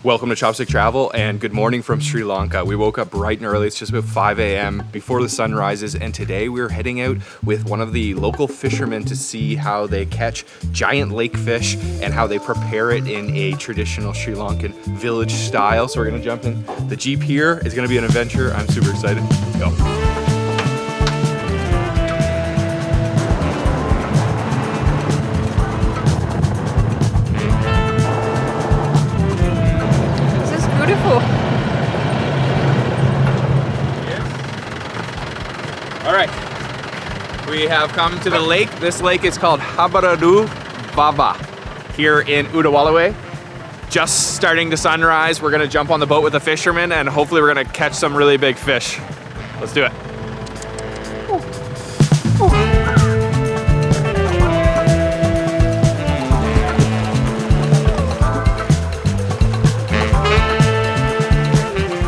Welcome to Chopstick Travel and good morning from Sri Lanka. We woke up bright and early, it's just about 5 a.m. before the sun rises, and today we're heading out with one of the local fishermen to see how they catch giant lake fish and how they prepare it in a traditional Sri Lankan village style. So we're gonna jump in. The Jeep here is gonna be an adventure. I'm super excited. Let's go. All right, we have come to the lake. This lake is called Habaradu Vava here in Udawalawe. Just starting to sunrise. We're gonna jump on the boat with the fishermen and hopefully we're gonna catch some really big fish. Let's do it.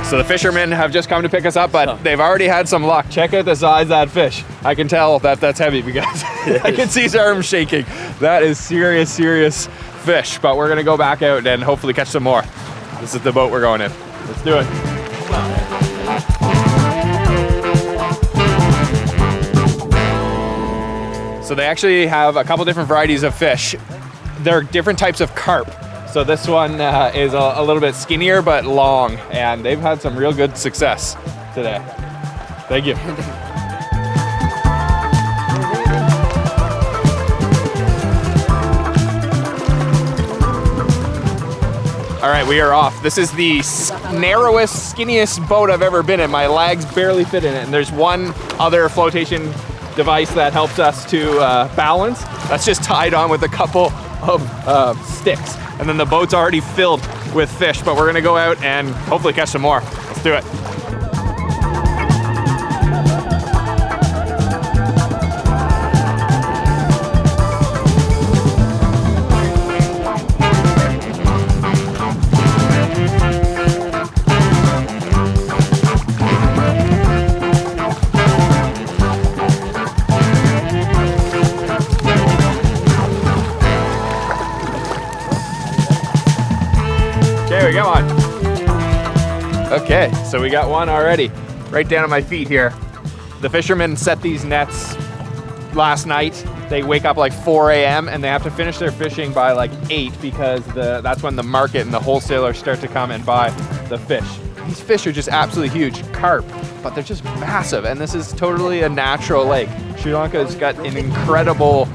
So the fishermen have just come to pick us up, but they've already had some luck. Check out the size of that fish. I can tell that that's heavy because I can see his arms shaking. That is serious fish, but we're gonna go back out and hopefully catch some more. This is the boat we're going in. Let's do it. So they actually have a couple different varieties of fish. There are different types of carp. So this one is a little bit skinnier but long, and they've had some real good success today. Thank you. All right, we are off. This is the narrowest, skinniest boat I've ever been in. My legs barely fit in it, and there's one other flotation device that helps us to balance. That's just tied on with a couple of sticks. And then the boat's already filled with fish, but we're gonna go out and hopefully catch some more. Let's do it. Okay, we got one. Okay, so we got one already, right down at my feet here. The fishermen set these nets last night. They wake up like 4 a.m. and they have to finish their fishing by like 8 because that's when the market and the wholesalers start to come and buy the fish. These fish are just absolutely huge, carp, but they're just massive, and this is totally a natural lake. Sri Lanka's got an incredible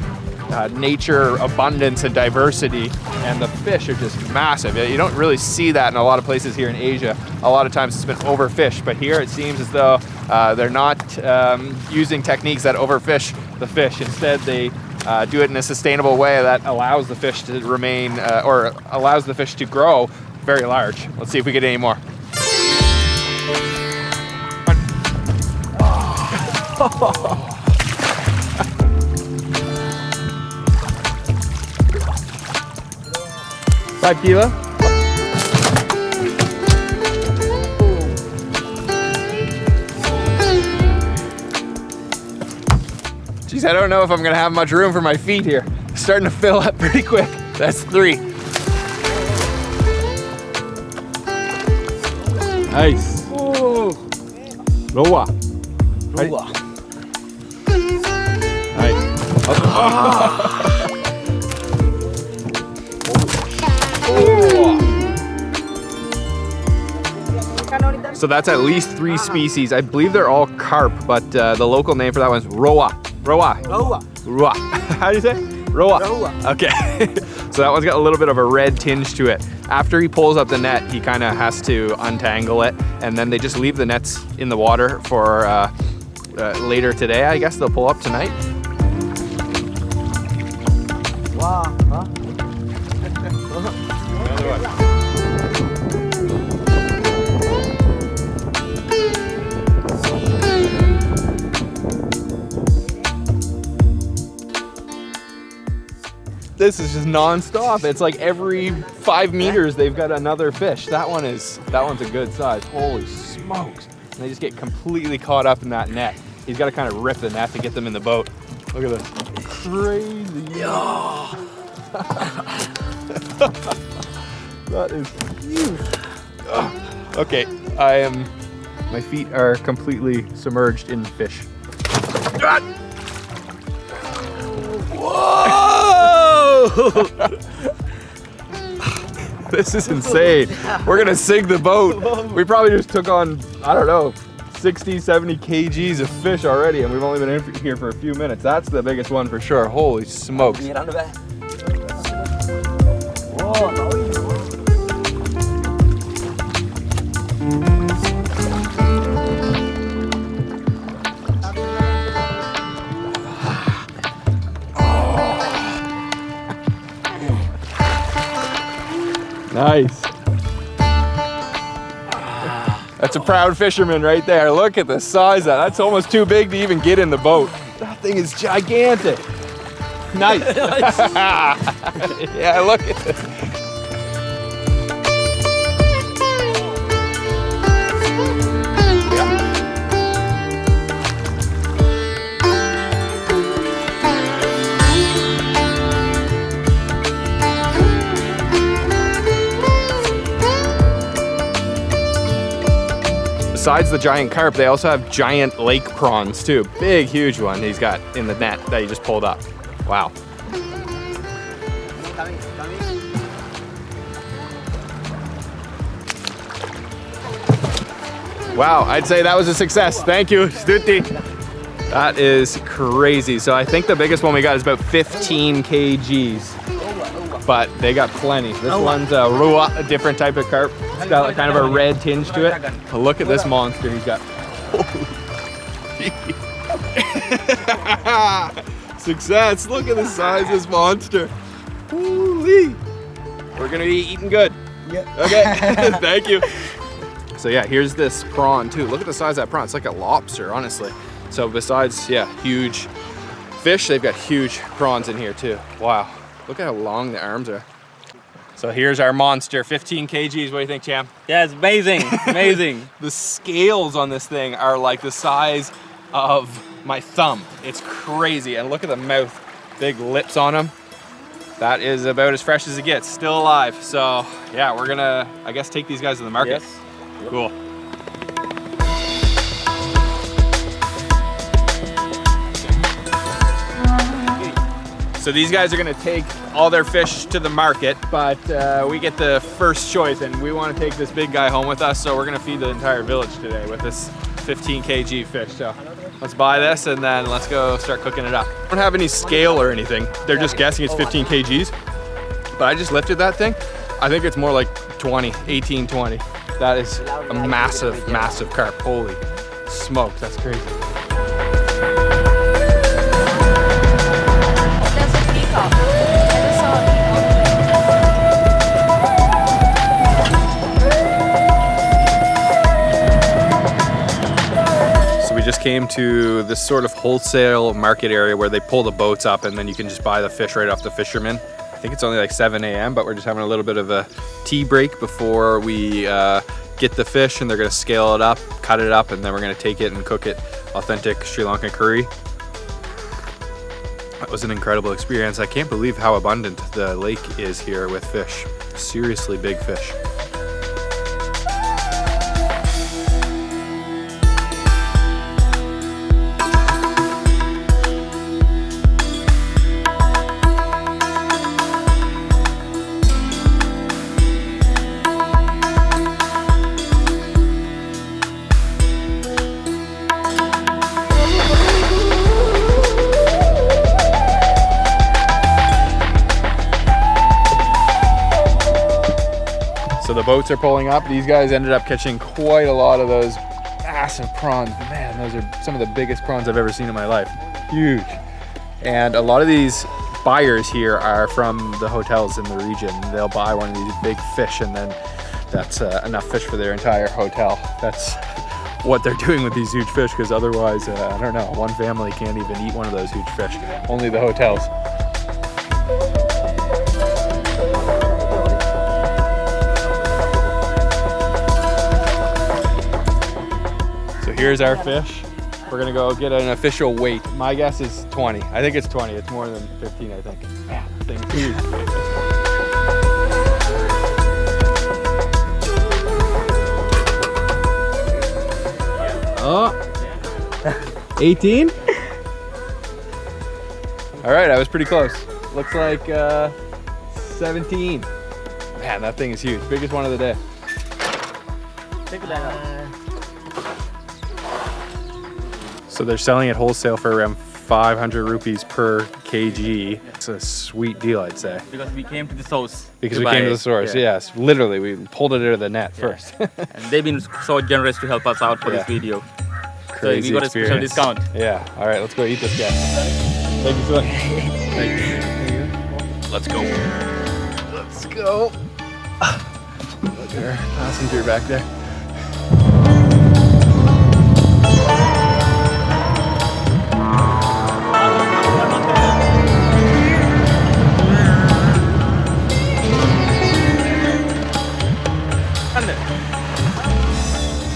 nature abundance and diversity, and the fish are just massive. You don't really see that in a lot of places here in Asia. A lot of times it's been overfished, but here it seems as though they're not using techniques that overfish the fish. Instead, they do it in a sustainable way that allows the fish to remain, or allows the fish to grow very large. Let's see if we get any more. $5 kilo. Geez, I don't know if I'm gonna have much room for my feet here. It's starting to fill up pretty quick. That's 3. Nice. Oh. Roa. Roa. Nice. Oh. So that's at least 3 species. I believe they're all carp, but the local name for that one is roa. Roa. Roa. Roa. How do you say? Roa. Roa. Okay. So that one's got a little bit of a red tinge to it. After he pulls up the net, he kind of has to untangle it, and then they just leave the nets in the water for later today. I guess they'll pull up tonight. Wow. Huh? Another one. This is just non-stop. It's like every 5 meters they've got another fish. That one's a good size. Holy smokes. And they just get completely caught up in that net. He's got to kind of rip the net to get them in the boat. Look at this. Crazy. That That is huge. Ugh. Okay, my feet are completely submerged in fish. Whoa! This is insane. We're gonna sink the boat. We probably just took on, I don't know, 60, 70 kgs of fish already, and we've only been in here for a few minutes. That's the biggest one for sure. Holy smokes. Nice. That's a proud fisherman right there. Look at the size of that. That's almost too big to even get in the boat. That thing is gigantic. Nice. Yeah, look at this. Besides the giant carp, they also have giant lake prawns too. Big, huge one he's got in the net that he just pulled up. Wow. Wow, I'd say that was a success. Thank you, Stuti. That is crazy. So I think the biggest one we got is about 15 kgs. But they got plenty. This one's a rua, a different type of carp. It's got kind of a red tinge to it. But look at this monster he's got. Success! Look at the size of this monster. Holy! We're gonna be eating good. Yep. Okay. Thank you. So yeah, here's this prawn too. Look at the size of that prawn. It's like a lobster, honestly. So besides, yeah, huge fish, they've got huge prawns in here too. Wow. Look at how long the arms are. So here's our monster, 15 kgs. What do you think, Cham? Yeah, it's amazing, amazing. The scales on this thing are like the size of my thumb. It's crazy. And look at the mouth, big lips on him. That is about as fresh as it gets, still alive. So yeah, we're gonna, I guess, take these guys to the market. Yes. Cool. So these guys are gonna take all their fish to the market, but we get the first choice and we wanna take this big guy home with us, so we're gonna feed the entire village today with this 15 kg fish. So let's buy this and then let's go start cooking it up. I don't have any scale or anything. They're just guessing it's 15 kgs, but I just lifted that thing. I think it's more like 20, 18, 20. That is a massive, massive carp. Holy smokes, that's crazy. Just came to this sort of wholesale market area where they pull the boats up and then you can just buy the fish right off the fishermen. I think it's only like 7 a.m., but we're just having a little bit of a tea break before we get the fish, and they're gonna scale it up, cut it up, and then we're gonna take it and cook it authentic Sri Lankan curry. That was an incredible experience. I can't believe how abundant the lake is here with fish. Seriously big fish. So the boats are pulling up. These guys ended up catching quite a lot of those massive prawns. Man, those are some of the biggest prawns I've ever seen in my life. Huge. And a lot of these buyers here are from the hotels in the region. They'll buy one of these big fish and then that's enough fish for their entire hotel. That's what they're doing with these huge fish, because otherwise, I don't know, one family can't even eat one of those huge fish. Only the hotels. Here's our fish. We're gonna go get an official weight. My guess is 20. I think it's 20. It's more than 15, I think. Yeah, thing's huge. 18? All right, I was pretty close. Looks like 17. Man, that thing is huge. Biggest one of the day. So they're selling it wholesale for around 500 rupees per kg. It's a sweet deal, I'd say. Because we came to the source. Because we came to the source, yes. Literally, we pulled it out of the net first. And they've been so generous to help us out for this video. Crazy so we got experience. a special discount. Yeah. All right, let's go eat this guy. Thank you so much. Thank you. Let's go. Let's go. Look at our passenger back there.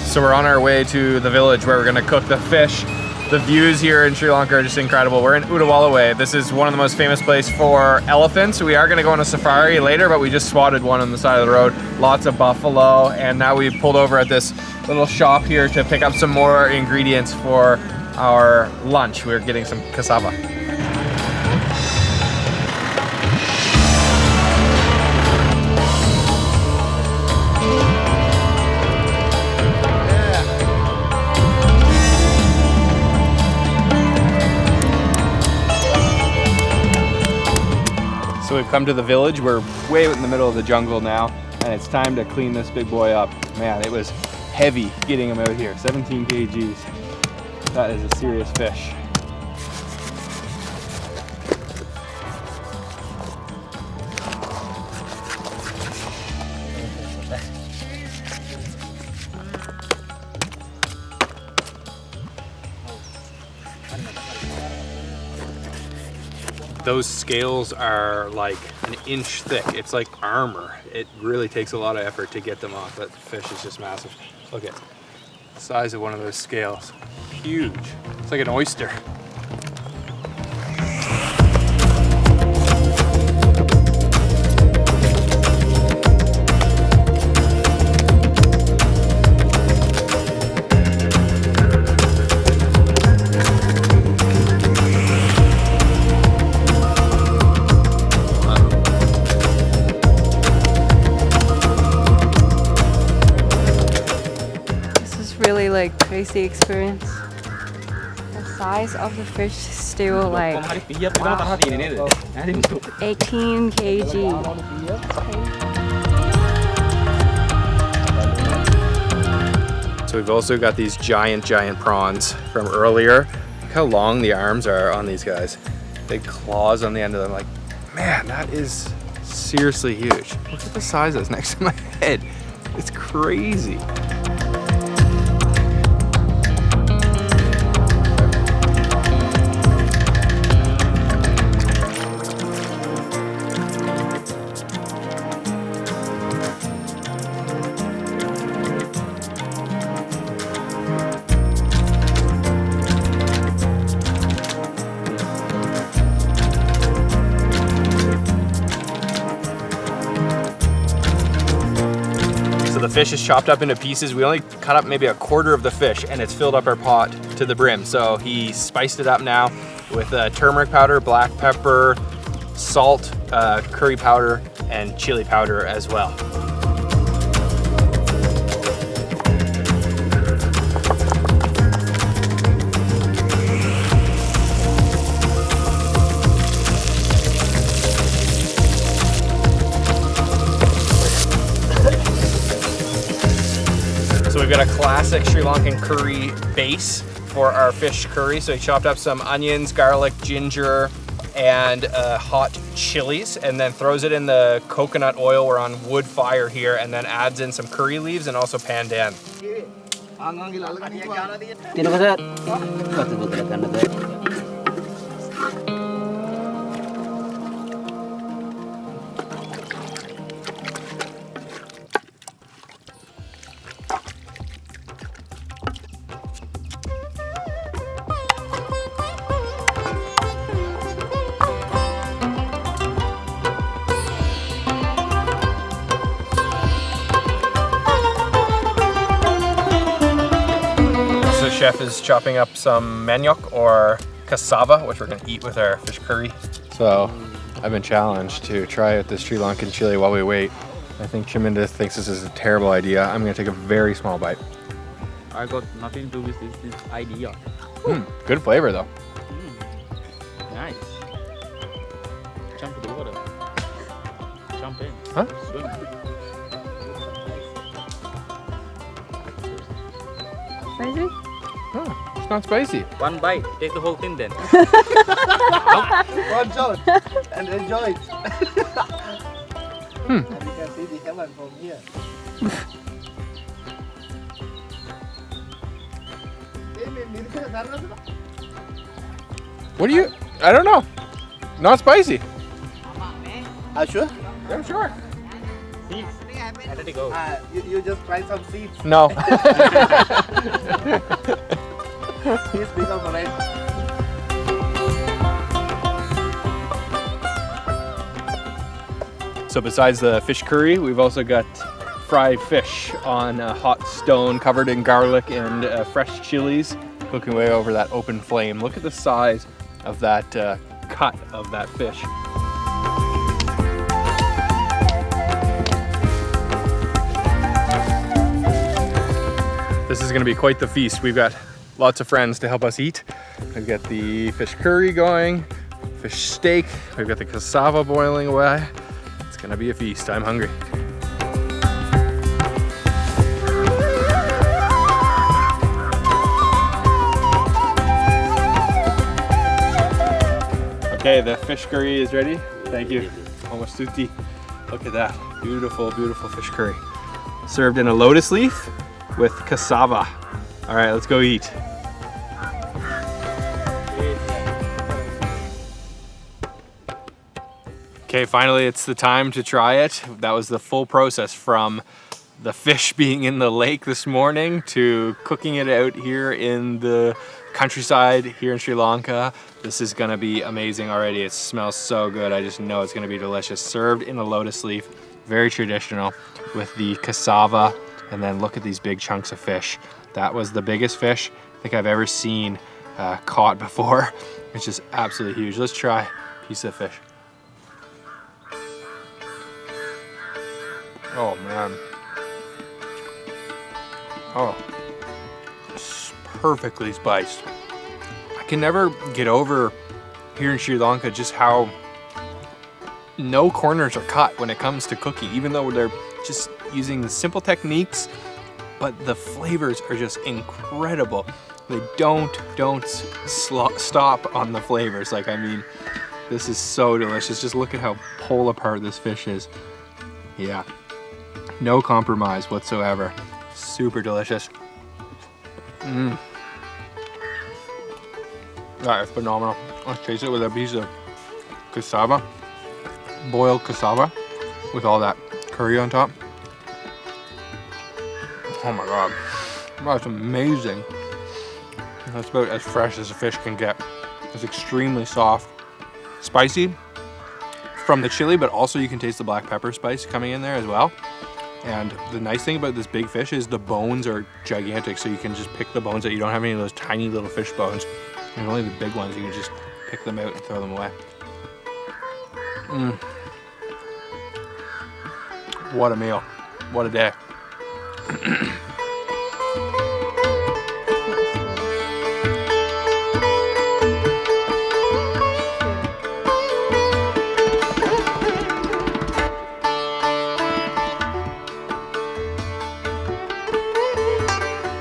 So we're on our way to the village where we're gonna cook the fish. The views here in Sri Lanka are just incredible. We're in Udawalaway. This is one of the most famous places for elephants. We are gonna go on a safari later, but we just spotted one on the side of the road. Lots of buffalo, and now we pulled over at this little shop here to pick up some more ingredients for our lunch. We're getting some cassava. So we've come to the village. We're way out in the middle of the jungle now, and it's time to clean this big boy up. Man, it was heavy getting him out here. 17 kgs. That is a serious fish. Those scales are like an inch thick. It's like armor. It really takes a lot of effort to get them off. That fish is just massive. Look at the size of one of those scales. Huge. It's like an oyster. Really like crazy experience. The size of the fish is still like 18 kg. So we've also got these giant prawns from earlier. Look how long the arms are on these guys. Big claws on the end of them. Like, man, that is seriously huge. Look at the size that's next to my head. It's crazy. The fish is chopped up into pieces. We only cut up maybe a quarter of the fish, and it's filled up our pot to the brim. So he spiced it up now with turmeric powder, black pepper, salt, curry powder, and chili powder as well. So we've got a classic Sri Lankan curry base for our fish curry. So he chopped up some onions, garlic, ginger, and hot chilies, and then throws it in the coconut oil. We're on wood fire here, and then adds in some curry leaves and also pandan. chef is chopping up some manioc or cassava, which we're gonna eat with our fish curry. So I've been challenged to try out this Sri Lankan chili while we wait. I think Chaminda thinks this is a terrible idea. I'm gonna take a very small bite. I got nothing to do with this idea. Good flavor though. Nice. Jump to the water. Jump in. Huh? Swim. Spicy? Oh, it's not spicy. One bite. Take the whole thing then. One shot and enjoy it. And you can see the heaven from here. What do you? I don't know. Not spicy. Are you sure? I'm sure. Seeds. Let it go. You just try some seeds. No. Please become friend. So besides the fish curry, we've also got fried fish on a hot stone covered in garlic and fresh chilies, cooking away over that open flame. Look at the size of that cut of that fish. This is gonna be quite the feast. We've got lots of friends to help us eat. We've got the fish curry going, fish steak, we've got the cassava boiling away. It's gonna be a feast. I'm hungry. Okay, the fish curry is ready. Thank you. Almost tutti. Look at that. Beautiful, beautiful fish curry. Served in a lotus leaf with cassava. All right, let's go eat. Okay, finally it's the time to try it. That was the full process from the fish being in the lake this morning to cooking it out here in the countryside here in Sri Lanka. This is gonna be amazing already. It smells so good. I just know it's gonna be delicious. Served in a lotus leaf, very traditional with the cassava, and then look at these big chunks of fish. That was the biggest fish I think I've ever seen caught before. It's just absolutely huge. Let's try a piece of fish. Oh man. Oh, it's perfectly spiced. I can never get over here in Sri Lanka just how no corners are cut when it comes to cooking, even though they're just using simple techniques, but the flavors are just incredible. They don't stop on the flavors. Like, I mean, this is so delicious. Just look at how pull apart this fish is. Yeah, no compromise whatsoever. Super delicious. That is phenomenal. Let's taste it with a piece of cassava, boiled cassava with all that curry on top. Oh my God, that's amazing. That's about as fresh as a fish can get. It's extremely soft, spicy from the chili, but also you can taste the black pepper spice coming in there as well. And the nice thing about this big fish is the bones are gigantic, so you can just pick the bones out. You don't have any of those tiny little fish bones. There's only the big ones. You can just pick them out and throw them away. What a meal. What a day.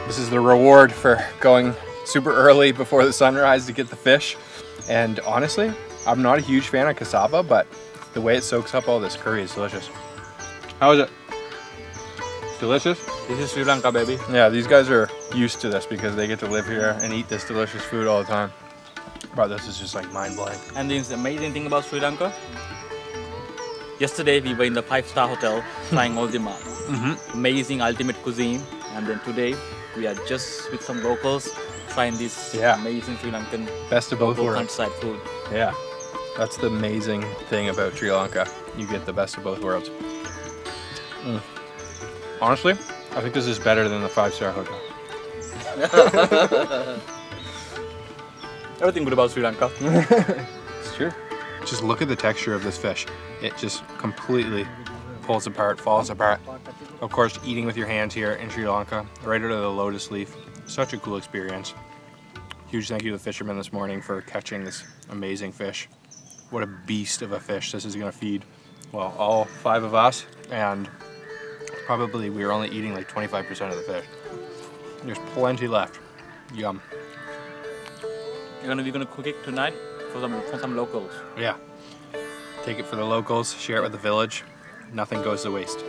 This is the reward for going super early before the sunrise to get the fish. And honestly, I'm not a huge fan of cassava, but the way it soaks up all this curry is delicious. How is it? Delicious? This is Sri Lanka, baby. Yeah, these guys are used to this because they get to live here and eat this delicious food all the time. But this is just like mind-blowing. And the amazing thing about Sri Lanka, yesterday we were in the 5-star hotel trying all the amazing ultimate cuisine, and then today we are just with some locals trying this amazing Sri Lankan best of both worlds. Countryside food. Yeah, that's the amazing thing about Sri Lanka. You get the best of both worlds. Honestly, I think this is better than the 5-star hotel. Everything good about Sri Lanka. It's true. Just look at the texture of this fish. It just completely pulls apart, falls apart. Of course, eating with your hands here in Sri Lanka, right out of the lotus leaf. Such a cool experience. Huge thank you to the fishermen this morning for catching this amazing fish. What a beast of a fish this is gonna feed, well, all 5 of us, and probably we were only eating like 25% of the fish. There's plenty left. Yum. We're gonna cook it tonight for some locals. Yeah. Take it for the locals, share it with the village. Nothing goes to waste.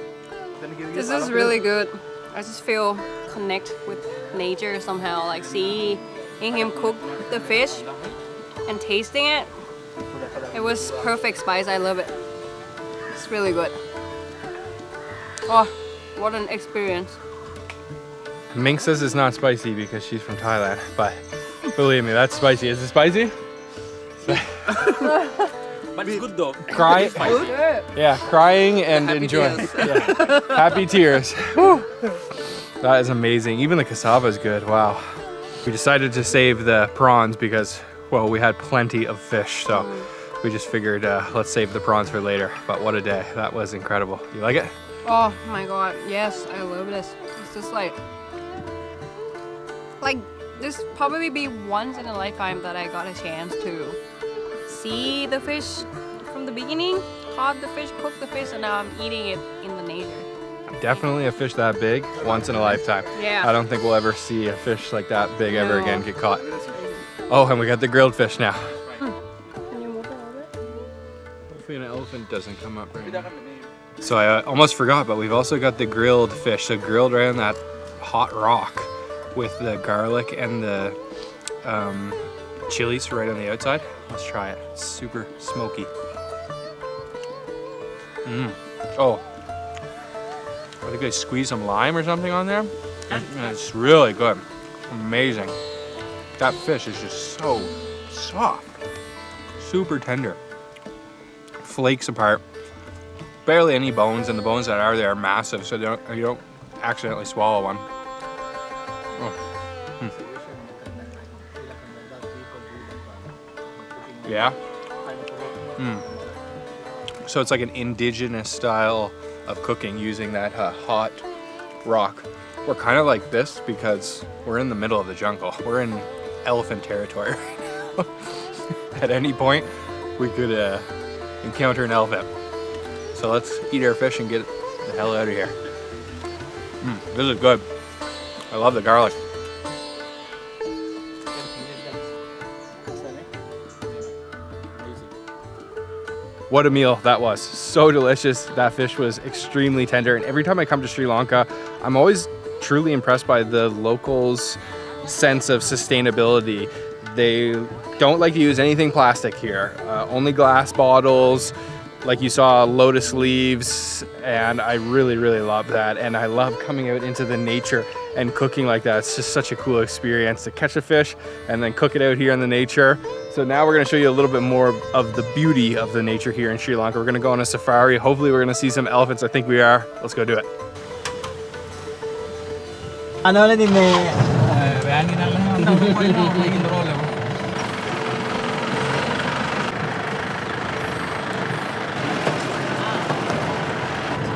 This is really good. I just feel connect with nature somehow, like seeing him cook the fish and tasting it. It was perfect spice. I love it. It's really good. Oh, what an experience. Ming says it's not spicy because she's from Thailand, but believe me, that's spicy. Is it spicy? But it's good though. Crying, yeah, crying and Happy enjoying. tears. Yeah. Happy tears. Woo. That is amazing. Even the cassava is good. Wow. We decided to save the prawns because, well, we had plenty of fish, so we just figured let's save the prawns for later. But what a day. That was incredible. You like it? Oh my god, yes, I love this. It's just like this probably be once in a lifetime that I got a chance to see the fish from the beginning, caught the fish, cooked the fish, and now I'm eating it in the nature. Definitely a fish that big, once in a lifetime. Yeah. I don't think we'll ever see a fish like that big ever No. again get caught. Oh, and we got the grilled fish now. Can you move it a little bit? Hopefully an elephant doesn't come up right now. So I almost forgot, but we've also got the grilled fish. So grilled right on that hot rock with the garlic and the chilies right on the outside. Let's try it. It's super smoky. Oh. I think they squeeze some lime or something on there. It's really good. Amazing. That fish is just so soft. Super tender. Flakes apart. Barely any bones, and the bones that are there are massive, so you don't accidentally swallow one. Oh. Yeah? So it's like an indigenous style of cooking using that hot rock. We're kind of like this because we're in the middle of the jungle. We're in elephant territory right now. At any point, we could encounter an elephant. So let's eat our fish and get the hell out of here. This is good. I love the garlic. What a meal that was. So delicious. That fish was extremely tender. And every time I come to Sri Lanka, I'm always truly impressed by the locals' sense of sustainability. They don't like to use anything plastic here. Only glass bottles, like you saw, lotus leaves, and I really, really love that. And I love coming out into the nature and cooking like that. It's just such a cool experience to catch a fish and then cook it out here in the nature. So now we're gonna show you a little bit more of the beauty of the nature here in Sri Lanka. We're gonna go on a safari. Hopefully we're gonna see some elephants. I think we are. Let's go do it.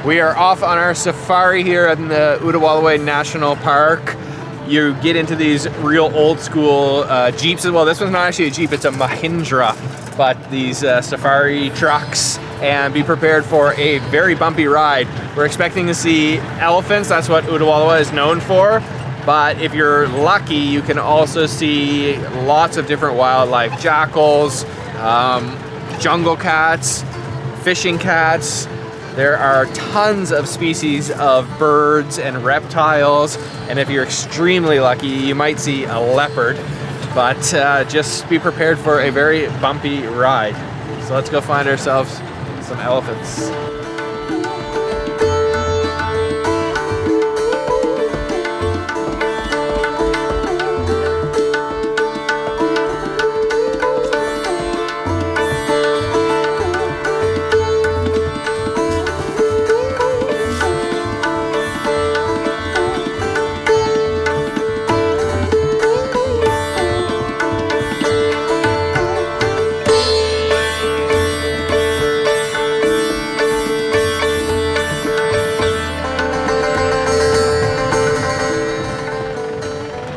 We are off on our safari here in the Udawalawe National Park. You get into these real old school Jeeps as well. This one's not actually a Jeep, it's a Mahindra, but these safari trucks, and be prepared for a very bumpy ride. We're expecting to see elephants, that's what Udawalawe is known for, but if you're lucky, you can also see lots of different wildlife, jackals, jungle cats, fishing cats. There are tons of species of birds and reptiles, and if you're extremely lucky, you might see a leopard, but just be prepared for a very bumpy ride. So let's go find ourselves some elephants.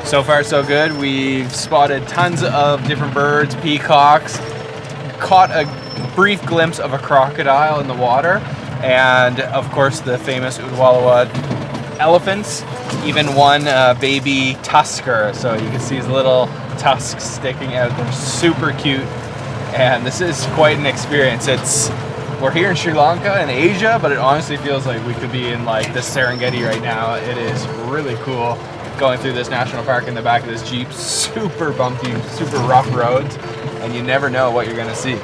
So far so good. We've spotted tons of different birds, peacocks, caught a brief glimpse of a crocodile in the water, and of course the famous Udwalawa elephants, even one baby tusker, so you can see his little tusks sticking out. They're super cute, and this is quite an experience. We're here in Sri Lanka in Asia, but it honestly feels like we could be in like the Serengeti right now. It is really cool going through this national park in the back of this Jeep. Super bumpy, super rough roads, and you never know what you're gonna see.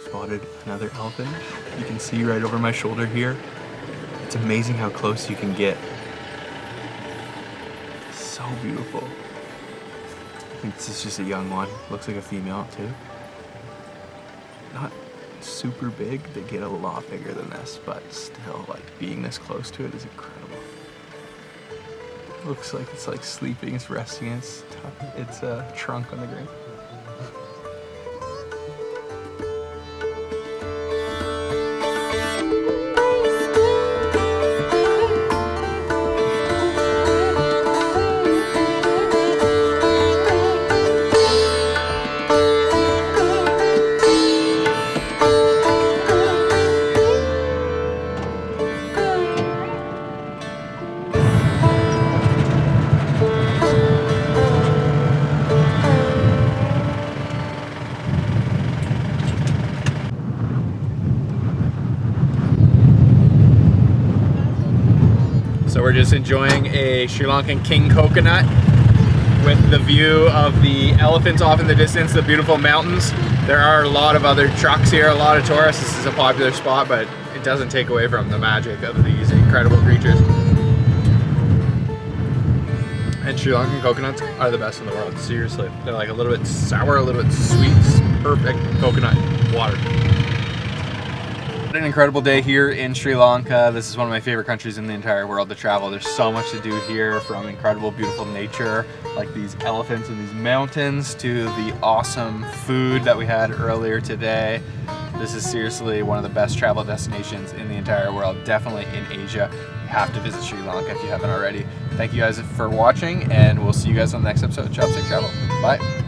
Spotted another elephant. You can see right over my shoulder here. It's amazing how close you can get. So beautiful. I think this is just a young one. Looks like a female too. Not super big. They get a lot bigger than this, but still, like, being this close to it is incredible. Looks like it's like sleeping. It's resting. Its trunk on the ground. So we're just enjoying a Sri Lankan king coconut with the view of the elephants off in the distance, the beautiful mountains. There are a lot of other trucks here, a lot of tourists. This is a popular spot, but it doesn't take away from the magic of these incredible creatures. And Sri Lankan coconuts are the best in the world, seriously. They're like a little bit sour, a little bit sweet, perfect coconut water. An incredible day here in Sri Lanka. This is one of my favorite countries in the entire world to travel. There's so much to do here, from incredible, beautiful nature, like these elephants and these mountains, to the awesome food that we had earlier today. This is seriously one of the best travel destinations in the entire world, definitely in Asia. You have to visit Sri Lanka if you haven't already. Thank you guys for watching, and we'll see you guys on the next episode of Chopstick Travel. Bye.